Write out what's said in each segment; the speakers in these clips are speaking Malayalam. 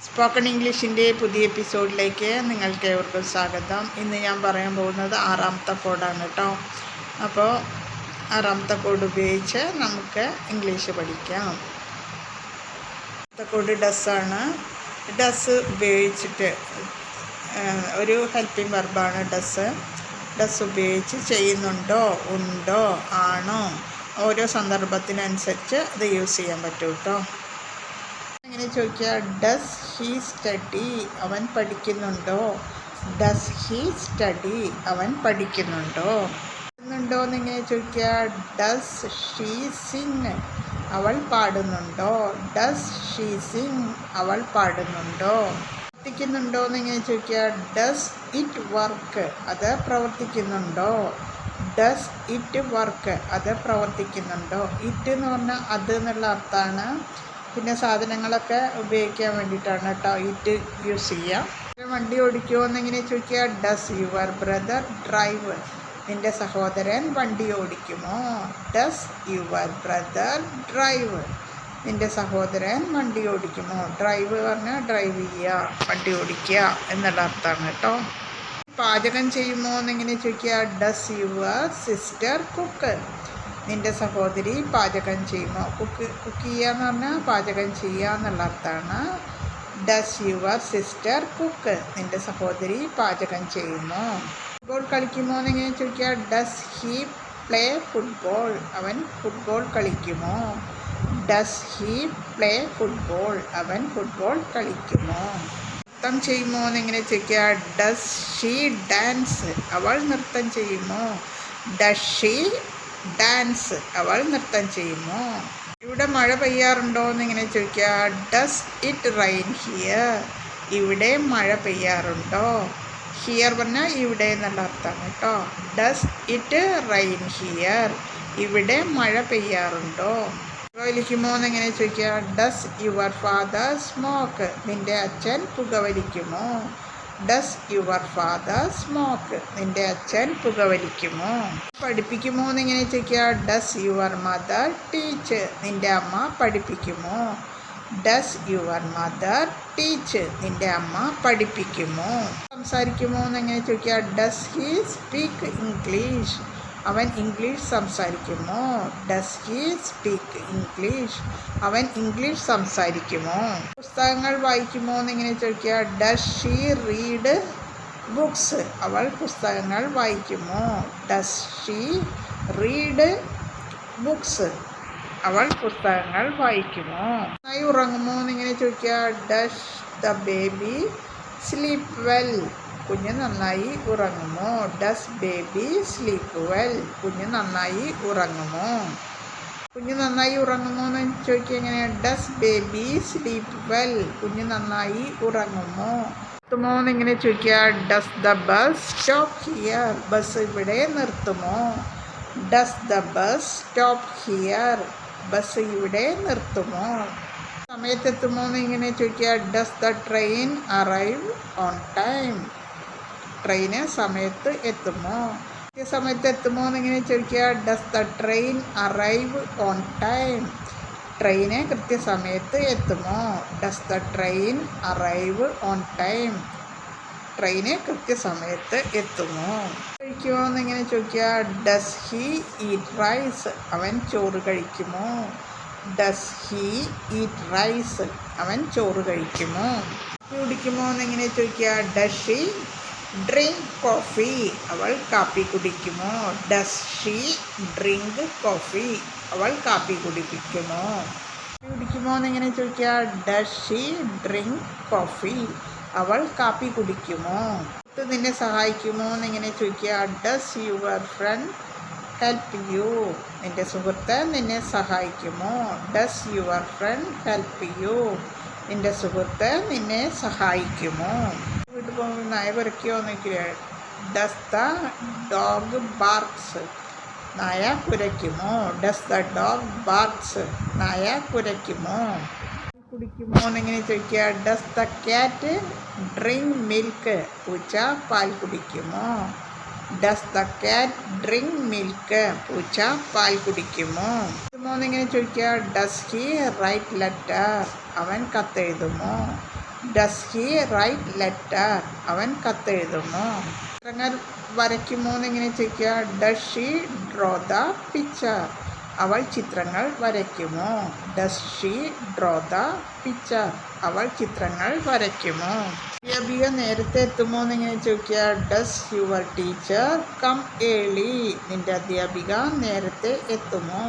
സ്പോക്കൺ ഇംഗ്ലീഷിൻ്റെ പുതിയ എപ്പിസോഡിലേക്ക് നിങ്ങൾക്ക് ഏവർക്കും സ്വാഗതം. ഇന്ന് ഞാൻ പറയാൻ പോകുന്നത് 6ാമത്തെ കോഡാണ് കേട്ടോ. അപ്പോൾ 6ാമത്തെ കോഡ് ഉപയോഗിച്ച് നമുക്ക് ഇംഗ്ലീഷ് പഠിക്കാം. കോഡ് ഡസ്സാണ്. ഡസ് ഉപയോഗിച്ചിട്ട് ഒരു ഹെൽപ്പിംഗ് വെർബാണ് ഡസ്. ഡസ് ഉപയോഗിച്ച് ചെയ്യുന്നുണ്ടോ, ഉണ്ടോ, ആണോ, ഓരോ സന്ദർഭത്തിനനുസരിച്ച് അത് യൂസ് ചെയ്യാൻ പറ്റും കേട്ടോ. എങ്ങനെ ചോദിക്കുക? Does he study? അവൻ പഠിക്കുന്നുണ്ടോ? Does he study? അവൻ പഠിക്കുന്നുണ്ടോ? പാടുന്നുണ്ടോ എന്നിങ്ങനെ ചോദിക്കുക? Does she Singh? അവൾ പാടുന്നുണ്ടോ? Does she Singh? അവൾ പാടുന്നുണ്ടോ? പ്രവർത്തിക്കുന്നുണ്ടോ എന്നിങ്ങനെ ചോദിക്കുക? Does it work? അത് പ്രവർത്തിക്കുന്നുണ്ടോ? Does it work? അത് പ്രവർത്തിക്കുന്നുണ്ടോ? ഇറ്റ് എന്ന് പറഞ്ഞാൽ അത് എന്നുള്ള അർത്ഥമാണ്. പിന്നെ സാധനങ്ങളൊക്കെ ഉപയോഗിക്കാൻ വേണ്ടിയിട്ടാണ് കേട്ടോ ഇറ്റ് യൂസ് ചെയ്യുക. വണ്ടി ഓടിക്കുമോ എന്നിങ്ങനെ ചോദിക്കുക? Does your brother drive? നിൻ്റെ സഹോദരൻ വണ്ടി ഓടിക്കുമോ? Does your brother drive? നിൻ്റെ സഹോദരൻ വണ്ടി ഓടിക്കുമോ? ഡ്രൈവ് പറഞ്ഞാൽ ഡ്രൈവ് ചെയ്യുക, വണ്ടി ഓടിക്കുക എന്നുള്ള അർത്ഥമാണ് കേട്ടോ. പാചകം ചെയ്യുമോ എന്നിങ്ങനെ ചോദിക്കുക? Does your sister cook? നിൻ്റെ സഹോദരി പാചകം ചെയ്യുമോ? കുക്ക് ചെയ്യുക എന്ന് പറഞ്ഞാൽ പാചകം ചെയ്യുക എന്നുള്ള അർത്ഥമാണ്. Does your sister cook? നിൻ്റെ സഹോദരി പാചകം ചെയ്യുമോ? ഫുട്ബോൾ കളിക്കുമോ എന്നിങ്ങനെ ചോദിക്കുക? Does he play football? അവൻ ഫുട്ബോൾ കളിക്കുമോ? Does he play football? അവൻ ഫുട്ബോൾ കളിക്കുമോ? നൃത്തം ചെയ്യുമോ എന്നിങ്ങനെ ചോദിക്കുക? Does she dance? അവൾ നൃത്തം ചെയ്യുമോ? Does she dance? അവൾ നൃത്തം ചെയ്യുമോ? ഇവിടെ മഴ പെയ്യാറുണ്ടോ എന്നിങ്ങനെ ചോദിക്കുക? Does it rain here? ഇവിടെ മഴ പെയ്യാറുണ്ടോ? ഹിയർ പറഞ്ഞാൽ ഇവിടെ എന്നുള്ള അർത്ഥമാണ് കേട്ടോ. Does it rain here? ഇവിടെ മഴ പെയ്യാറുണ്ടോ? പുകവലിക്കുമോ എന്നിങ്ങനെ ചോദിക്കുക? Does your father smoke? നിൻ്റെ അച്ഛൻ പുകവലിക്കുമോ? Does your father smoke? നിൻ്റെ അച്ഛൻ പുകവലിക്കുമോ? പഠിപ്പിക്കുമോ എന്നിങ്ങനെ ചോദിക്കുക? Does your mother teach? നിൻ്റെ അമ്മ പഠിപ്പിക്കുമോ? Does your mother teach? നിൻ്റെ അമ്മ പഠിപ്പിക്കുമോ? സംസാരിക്കുമോ എന്നിങ്ങനെ ചോദിക്കുക? Does he speak English? അവൻ ഇംഗ്ലീഷ് സംസാരിക്കുമോ? Does he speak English? അവൻ ഇംഗ്ലീഷ് സംസാരിക്കുമോ? പുസ്തകങ്ങൾ വായിക്കുമോ എന്നിങ്ങനെ ചോദിക്കുക? Does she read books? അവൾ പുസ്തകങ്ങൾ വായിക്കുമോ? Does she read books? അവൾ പുസ്തകങ്ങൾ വായിക്കുമോ? നന്നായി ഉറങ്ങുമോ എന്നിങ്ങനെ ചോദിക്കുക? Does the baby sleep well? കുഞ്ഞ് നന്നായി ഉറങ്ങുമോ? Does baby sleep well? കുഞ്ഞ് നന്നായി ഉറങ്ങുമോ? കുഞ്ഞ് നന്നായി ഉറങ്ങുമോ എന്ന് ചോദിക്കുക എങ്ങനെയാണ്? Does baby sleep well? കുഞ്ഞ് നന്നായി ഉറങ്ങുമോ? നിർത്തുമോ എന്നിങ്ങനെ ചോദിക്കുക? Does the bus stop here? Bus ഇവിടെ നിർത്തുമോ? Does the bus stop here? Bus ഇവിടെ നിർത്തുമോ? സമയത്തെത്തുമോ എന്നിങ്ങനെ ചോദിക്കുക? Does the train arrive on time? ട്രെയിന് സമയത്ത് എത്തുമോ? കൃത്യസമയത്ത് എത്തുമോ എന്നിങ്ങനെ ചോദിക്കുക? Does the train arrive on time? ട്രെയിന് കൃത്യസമയത്ത് എത്തുമോ? Does the train arrive on time? ട്രെയിന് കൃത്യസമയത്ത് എത്തുമോ? കഴിക്കുമോ എന്നിങ്ങനെ ചോദിക്കുക? Does he eat rice? അവൻ ചോറ് കഴിക്കുമോ? Does he eat rice? അവൻ ചോറ് കഴിക്കുമോ? കുടിക്കുമോ എന്നിങ്ങനെ ചോദിക്കുക? Does she drink coffee? അവൾ കാപ്പി കുടിക്കുമോ? Does she drink coffee? അവൾ കാപ്പി കുടിപ്പിക്കുമോ? കുടിക്കുമോ എന്നിങ്ങനെ ചോദിക്കുക? Does she drink coffee? അവൾ കാപ്പി കുടിക്കുമോ? നിന്നെ സഹായിക്കുമോ എന്നിങ്ങനെ ചോദിക്കുക? Does your friend help you? നിൻ്റെ സുഹൃത്ത് നിന്നെ സഹായിക്കുമോ? Does your friend help you? നിൻ്റെ സുഹൃത്ത് നിന്നെ സഹായിക്കുമോ? വീട്ടിൽ പോകുമ്പോൾ നായ കുരയ്ക്കുമോ എന്നൊക്കെ? Does the dog barks? നായ കുരയ്ക്കുമോ? Does the dog barks? നായ കുരയ്ക്കുമോ? കുടിക്കുമോ എന്നിങ്ങനെ ചോദിക്കുക? Does the cat drink milk? പൂച്ച പാൽ കുടിക്കുമോ? Does the cat drink milk? പൂച്ച പാൽ കുടിക്കുമോ? എഴുതുമോ എന്നിങ്ങനെ ചോദിക്കുക? Does he write letter? അവൻ കത്തെഴുതുമോ? Does he write letter? അവൻ കത്തെഴുതുമോ? ചിത്രങ്ങൾ വരയ്ക്കുമോ എന്നിങ്ങനെ ചോദിക്കുക. Does she draw the picture? അവൾ ചിത്രങ്ങൾ വരയ്ക്കുമോ? Does she draw the picture? അവൾ ചിത്രങ്ങൾ വരയ്ക്കുമോ? അധ്യാപിക നേരത്തെ എത്തുമോ എന്നിങ്ങനെ ചോദിക്കുക. Does your teacher come early? നിന്റെ അധ്യാപിക നേരത്തെ എത്തുമോ?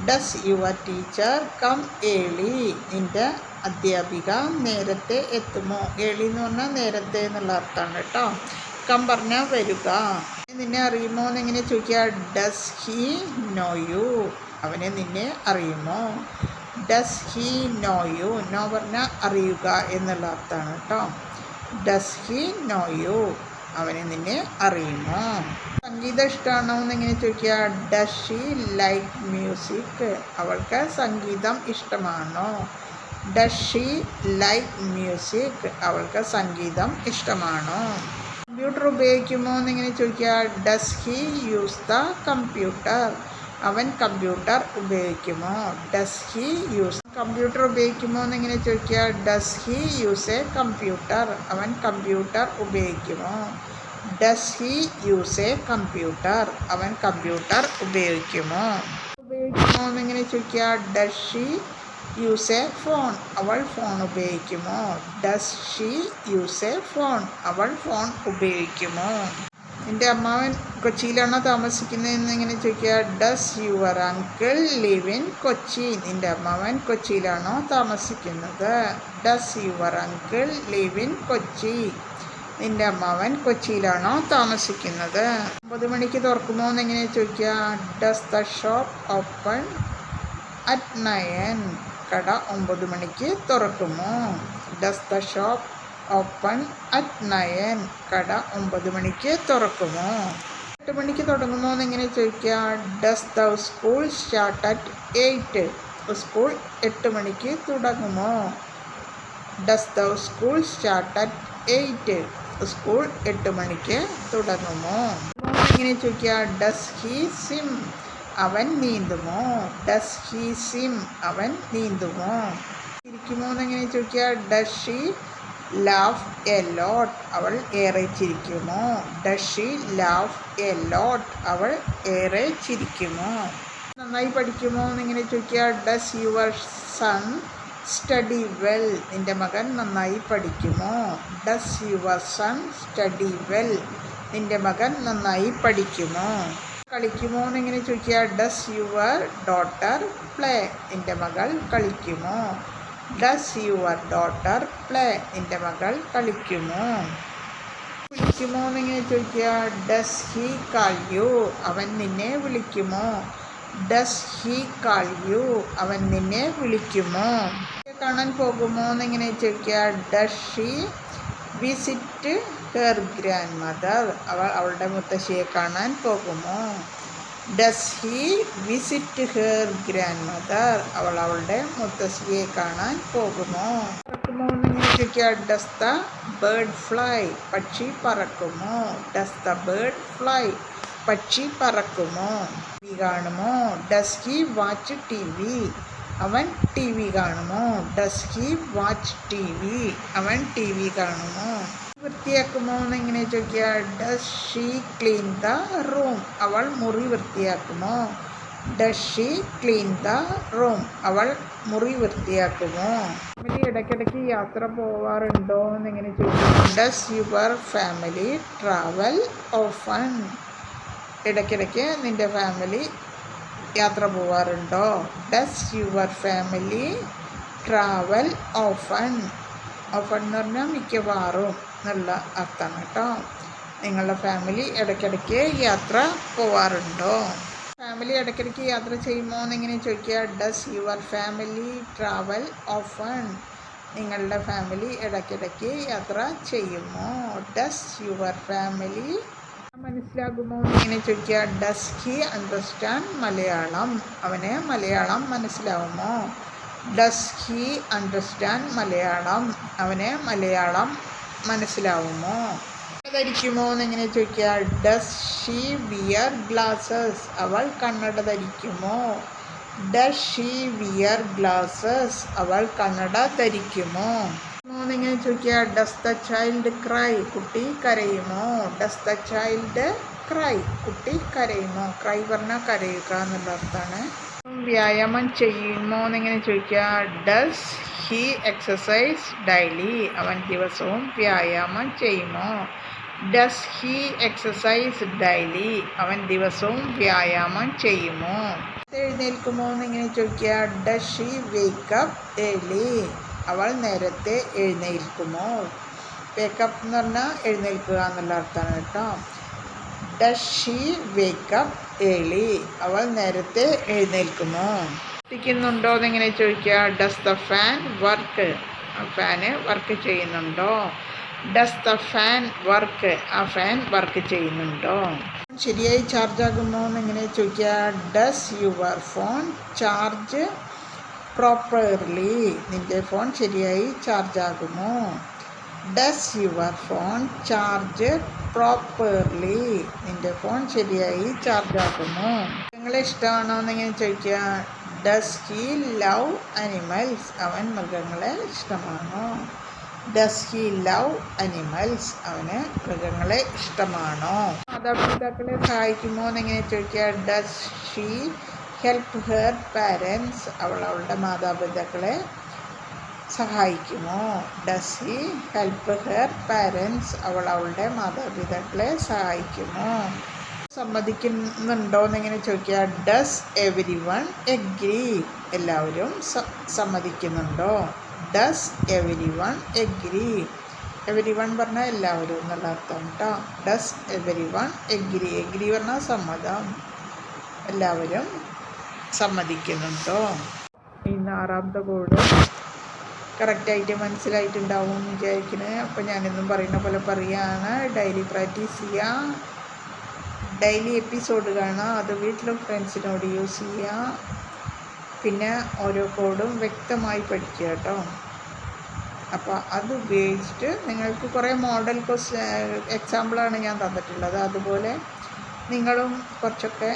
Does your teacher come early? നിന്റെ അധ്യാപിക നേരത്തെ എത്തുമോ? ഏർലി എന്ന് പറഞ്ഞാൽ നേരത്തെ എന്നുള്ള അർത്ഥമാണ് കേട്ടോ. കം പറഞ്ഞാൽ വരിക. നിന്നെ അറിയുമോ എന്നെങ്ങനെ ചോദിക്കുക. Does he know you? അവനെ നിന്നെ അറിയുമോ? Does he know you? Know പറഞ്ഞാൽ അറിയുക എന്നുള്ള അർത്ഥമാണ് കേട്ടോ. Does he know you? അവനെ നിന്നെ അറിയുമോ? സംഗീതം ഇഷ്ടമാണോ എന്നെങ്ങനെ ചോദിക്കുക. Does she like music? അവൾക്ക് സംഗീതം ഇഷ്ടമാണോ? Does she like music? അവൾക്ക് സംഗീതം ഇഷ്ടമാണോ? കമ്പ്യൂട്ടർ ഉപയോഗിക്കുമോ എന്നിങ്ങനെ ചോദിക്കുക. Does he use the computer? അവൻ കമ്പ്യൂട്ടർ ഉപയോഗിക്കുമോ? ഡസ് ഹി യൂസ് കമ്പ്യൂട്ടർ ഉപയോഗിക്കുമോ എന്നിങ്ങനെ ചോദിക്കുക. Does he use a computer? അവൻ കമ്പ്യൂട്ടർ ഉപയോഗിക്കുമോ? Does he use a computer? അവൻ കമ്പ്യൂട്ടർ ഉപയോഗിക്കുമോ? ഉപയോഗിക്കുമോ എന്നിങ്ങനെ ചോദിക്കുക. Does she use a phone? അവൾ ഫോൺ ഉപയോഗിക്കുമോ? Does she use a phone? അവൾ ഫോൺ ഉപയോഗിക്കുമോ? നിൻ്റെ അമ്മാവൻ കൊച്ചിയിലാണോ താമസിക്കുന്നതെന്ന് ഇങ്ങനെ ചോദിക്കുക. Does your uncle live in Kochi? നിൻ്റെ അമ്മാവൻ കൊച്ചിയിലാണോ താമസിക്കുന്നത്? Does your uncle live in Kochi? നിൻ്റെ അമ്മാവൻ കൊച്ചിയിലാണോ താമസിക്കുന്നത്? 9 മണിക്ക് തുറക്കുമോ എന്നെങ്ങനെ ചോദിക്കുക. Does the shop open at 9? കട 9 മണിക്ക് തുറക്കുമോ? Does the shop open at 9? കട 9 മണിക്ക് തുറക്കുമോ? 8 മണിക്ക് തുടങ്ങുമോ എന്നെങ്ങനെ ചോദിക്കുക. Does the school start at 8? School 8 മണിക്ക് തുടങ്ങുമോ? Does the school start at 8? School 8 മണിക്ക് തുടങ്ങുമോ? എങ്ങനെ ചോദിക്കുക. Does he swim? അവൻ നീന്തുമോ? Does he swim? അവൻ നീന്തുമോ? ചിരിക്കുമോ എന്നെങ്ങനെ ചോദിക്കുക. Does she laugh a lot? അവൾ ഏറെ ചിരിക്കുമോ? Does she laugh a lot? അവൾ ഏറെ ചിരിക്കുമോ? നന്നായി പഠിക്കുമോ എന്നിങ്ങനെ ചോദിക്കുക. Does your son study well? നിൻ്റെ മകൻ നന്നായി പഠിക്കുമോ? Does your son study well? നിൻ്റെ മകൻ നന്നായി പഠിക്കുമോ? കളിക്കുമോ എന്നെങ്ങനെ ചോദിക്കുക. Does your daughter play? നിൻ്റെ മകൾ കളിക്കുമോ? Does your daughter play? നിൻ്റെ മകൾ കളിക്കുമോ? വിളിക്കുമോ എന്നെങ്ങനെ ചോദിക്കുക. Does he call you? അവൻ നിന്നെ വിളിക്കുമോ? Does he call you? അവൻ നിന്നെ വിളിക്കുമോ? കാണാൻ പോകുമോ എന്നെങ്ങനെ ചോദിക്കുക. Does she visit her grandmother? അവൾ അവളുടെ മുത്തശ്ശിയെ കാണാൻ പോകുമോ? Does he visit her grandmother? അവൾ അവളുടെ മുത്തശ്ശിയെ കാണാൻ പോകുമോ? പറക്കുമോ എന്നെങ്ങനെ ചോദിക്കുക. Does the bird fly? പക്ഷി പറക്കുമോ? Does the bird fly? പക്ഷി പറക്കുമോ? ടി വി കാണുമോ? Does he watch TV? അവൻ ടി വി കാണുമോ? Does he watch TV? അവൻ ടി വി കാണുമോ? വൃത്തിയാക്കുമോ എന്നെങ്ങനെ ചോദിക്കുക. Does she clean the room? അവൾ മുറി വൃത്തിയാക്കുമോ? Does she clean the room? അവൾ മുറി വൃത്തിയാക്കുമോ? ഫാമിലി ഇടയ്ക്കിടയ്ക്ക് യാത്ര പോവാറുണ്ടോ എന്നെങ്ങനെ ചോദിക്കുക. Does your family travel often? ഇടയ്ക്കിടയ്ക്ക് നിൻ്റെ ഫാമിലി യാത്ര പോവാറുണ്ടോ? Does your family travel often? Often എന്ന് പറഞ്ഞാൽ മിക്കവാറും എന്നുള്ള അർത്ഥമാണ് കേട്ടോ. നിങ്ങളുടെ ഫാമിലി ഇടയ്ക്കിടയ്ക്ക് യാത്ര പോവാറുണ്ടോ? ഫാമിലി ഇടയ്ക്കിടയ്ക്ക് യാത്ര ചെയ്യുമോ എന്നെങ്ങനെ ചോദിക്കുക. Does your family travel often? നിങ്ങളുടെ ഫാമിലി ഇടയ്ക്കിടയ്ക്ക് യാത്ര ചെയ്യുമോ? ഡസ് യുവർ ഫാമിലി മനസ്സിലാകുമോ എന്നിങ്ങനെ ചോദിക്കുക. Does he understand Malayalam? അവന് മലയാളം മനസ്സിലാവുമോ? Does he understand Malayalam? അവന് മലയാളം മനസ്സിലാവുമോ? ധരിക്കുമോ എന്നെങ്ങനെ ചോദിക്കുക. Does she wear glasses? അവൾ കണ്ണട ധരിക്കുമോ? Does she wear glasses? അവൾ കണ്ണട ധരിക്കുമോ? എന്നിങ്ങനെ ചോദിക്കുക. Does the child cry? കുട്ടി കരയുമോ? Does the child cry? കുട്ടി കരയുമോ? ക്രൈ പറഞ്ഞാൽ കരയുക എന്നുള്ള അർത്ഥമാണ്. വ്യായാമം ചെയ്യുമോ എന്നിങ്ങനെ ചോദിക്കുക. Does he exercise daily? അവൻ ദിവസവും വ്യായാമം ചെയ്യുമോ? Does he exercise daily? അവൻ ദിവസവും വ്യായാമം ചെയ്യുമോ? എഴുന്നേൽക്കുമോ എന്നിങ്ങനെ ചോദിക്കുക. Does she wake up early? അവൾ നേരത്തെ എഴുന്നേൽക്കുമോ? വേക്കപ്പ് എന്ന് പറഞ്ഞാൽ എഴുന്നേൽക്കുക എന്നുള്ള അർത്ഥമാണ് കേട്ടോ. Does she wake up early? അവൾ നേരത്തെ എഴുന്നേൽക്കുമോ? പ്രവർത്തിക്കുന്നുണ്ടോ എന്നിങ്ങനെ ചോദിക്കുക. Does the fan work? Fan work ചെയ്യുന്നുണ്ടോ? Does the fan work? ആ ഫാൻ വർക്ക് ചെയ്യുന്നുണ്ടോ? ശരിയായി ചാർജ് ആകുമോ എന്നിങ്ങനെ ചോദിക്കുക. Does your phone charge properly? നിൻ്റെ ഫോൺ ശരിയായി ചാർജ് ആകുമോ? Does your phone charge properly? നിൻ്റെ ഫോൺ ശരിയായി ചാർജ് ആകുമോ? മൃഗങ്ങളെ ഇഷ്ടമാണോ എന്നിങ്ങനെ ചോദിക്കുക. Does he love animals? അവൻ മൃഗങ്ങളെ ഇഷ്ടമാണോ? Does he love animals? അവന് മൃഗങ്ങളെ ഇഷ്ടമാണോ? മാതാപിതാക്കളെ സഹായിക്കുമോ എന്നിങ്ങനെ ചോദിക്കുക. Does she help her parents? അവൾ അവളുടെ മാതാപിതാക്കളെ സഹായിക്കുമോ? Does he help her parents? അവൾ അവളുടെ മാതാപിതാക്കളെ സഹായിക്കുമോ? സമ്മതിക്കുന്നുണ്ടോ എന്നിങ്ങനെ ചോദിക്കുക. Does everyone agree? എല്ലാവരും സമ്മതിക്കുന്നുണ്ടോ? Does everyone agree? Everyone പറഞ്ഞാൽ എല്ലാവരും എന്നുള്ള അർത്ഥം കേട്ടോ. Does everyone agree? Agree പറഞ്ഞാൽ സമ്മതം. എല്ലാവരും സമ്മതിക്കുന്നുണ്ടോ? ഇന്ന് 6ാമത്തെ കോഡ് കറക്റ്റായിട്ട് മനസ്സിലായിട്ടുണ്ടാവും എന്ന് വിചാരിക്കുന്നത്. അപ്പോൾ ഞാനെന്നും പറയുന്ന പോലെ പറയുകയാണ്. ഡെയിലി പ്രാക്ടീസ് ചെയ്യുക, ഡെയിലി എപ്പിസോഡ് കാണുക, അത് വീട്ടിലും ഫ്രണ്ട്സിനോട് യൂസ് ചെയ്യുക. പിന്നെ ഓരോ കോഡും വ്യക്തമായി പഠിക്കുക കേട്ടോ. അപ്പോൾ അത് ഉപയോഗിച്ചിട്ട് നിങ്ങൾക്ക് കുറേ മോഡൽ എക്സാമ്പിളാണ് ഞാൻ തന്നിട്ടുള്ളത്. അതുപോലെ നിങ്ങളും കുറച്ചൊക്കെ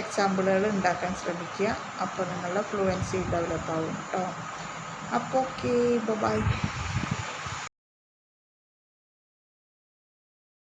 എക്സാമ്പിളുകൾ ഉണ്ടാക്കാൻ ശ്രമിക്കുക. അപ്പോൾ നിങ്ങളുടെ ഫ്ലുവൻസി ഡെവലപ്പ് ആവും കേട്ടോ. അപ്പോൾ ഓക്കെ, ബൈ.